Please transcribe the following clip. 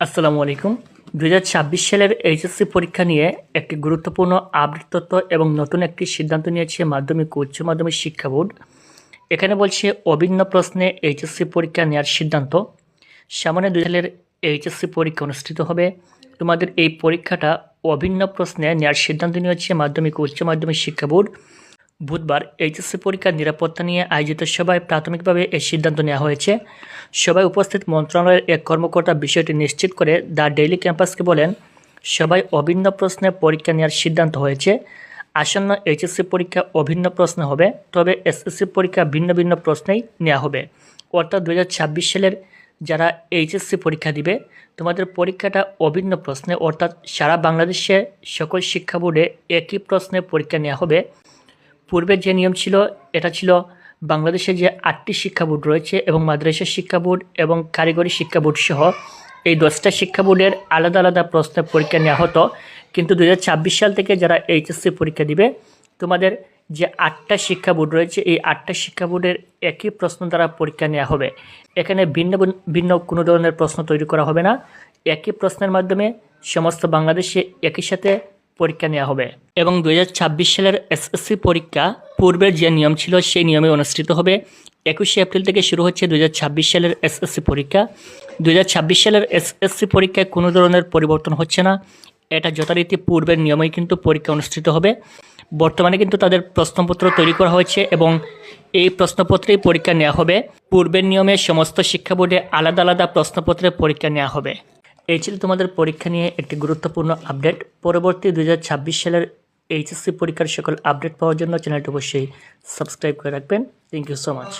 আসসালামু আলাইকুম। 2026 সালের এইচএসসি পরীক্ষা নিয়ে একটি গুরুত্বপূর্ণ আপডেট তথ্য এবং নতুন একটি সিদ্ধান্ত নিয়েছে মাধ্যমিক ও উচ্চ মাধ্যমিক শিক্ষা বোর্ড। এখানে বলছে অভিন্ন প্রশ্নে এইচএসসি পরীক্ষা নেওয়ার সিদ্ধান্ত। সামনে 2 সালের এইচএসসি পরীক্ষা অনুষ্ঠিত হবে। তোমাদের এই পরীক্ষাটা অভিন্ন প্রশ্নে নেওয়ার সিদ্ধান্ত নিয়েছে মাধ্যমিক ও উচ্চ মাধ্যমিক শিক্ষা বোর্ড। বুধবার এইচএসসি পরীক্ষার নিরাপত্তা নিয়ে আয়োজিত সভায় প্রাথমিকভাবে এই সিদ্ধান্ত নেওয়া হয়েছে। সভায় উপস্থিত মন্ত্রণালয়ের এক কর্মকর্তা বিষয়টি নিশ্চিত করে দ্য ডেইলি ক্যাম্পাসকে বলেন, সবাই অভিন্ন প্রশ্নে পরীক্ষা নেওয়ার সিদ্ধান্ত হয়েছে। আসন্ন এইচএসসি পরীক্ষা অভিন্ন প্রশ্নে হবে, তবে এসএসসি পরীক্ষা ভিন্ন ভিন্ন প্রশ্নেই নেওয়া হবে। অর্থাৎ 2026 সালের যারা এইচএসসি পরীক্ষা দিবে, তোমাদের পরীক্ষাটা অভিন্ন প্রশ্নে, অর্থাৎ সারা বাংলাদেশে সকল শিক্ষা বোর্ডে একই প্রশ্নে পরীক্ষা নেওয়া হবে। পূর্বে যে নিয়ম ছিল, এটা ছিল বাংলাদেশে যে 8টি শিক্ষা বোর্ড রয়েছে এবং মাদ্রাসা শিক্ষা বোর্ড এবং কারিগরি শিক্ষা বোর্ড সহ এই 10টা শিক্ষা বোর্ডের আলাদা আলাদা প্রশ্নের পরীক্ষা নেওয়া হতো। কিন্তু 2026 সাল থেকে যারা এইচএসসি পরীক্ষা দিবে, তোমাদের যে 8টা শিক্ষা বোর্ড রয়েছে, এই 8টা শিক্ষা বোর্ডের একই প্রশ্ন দ্বারা পরীক্ষা নেওয়া হবে। এখানে ভিন্ন ভিন্ন কোনো ধরনের প্রশ্ন তৈরি করা হবে না। একই প্রশ্নের মাধ্যমে সমস্ত বাংলাদেশে একই সাথে পরীক্ষা নেওয়া হবে এবং 2026 সালের এসএসসি পরীক্ষা পূর্বের যে নিয়ম ছিল সেই নিয়মে অনুষ্ঠিত হবে। 21শে এপ্রিল থেকে শুরু হচ্ছে 2026 সালের এসএসসি পরীক্ষা। 2026 সালের এসএসসি পরীক্ষায় কোনো ধরনের পরিবর্তন হচ্ছে না। এটা যথারীতি পূর্বের নিয়মেই কিন্তু পরীক্ষা অনুষ্ঠিত হবে। বর্তমানে কিন্তু তাদের প্রশ্নপত্র তৈরি করা হয়েছে এবং এই প্রশ্নপত্রেই পরীক্ষা নেওয়া হবে। পূর্বের নিয়মে সমস্ত শিক্ষা বোর্ডে আলাদা আলাদা প্রশ্নপত্রে পরীক্ষা নেওয়া হবে। এই ছিল তোমাদের পরীক্ষা নিয়ে একটি গুরুত্বপূর্ণ আপডেট। পরবর্তী 2026 সালের এইচএসসি পরীক্ষার সকল আপডেট পাওয়ার জন্য চ্যানেলটি অবশ্যই সাবস্ক্রাইব করে রাখবেন। Thank you so much.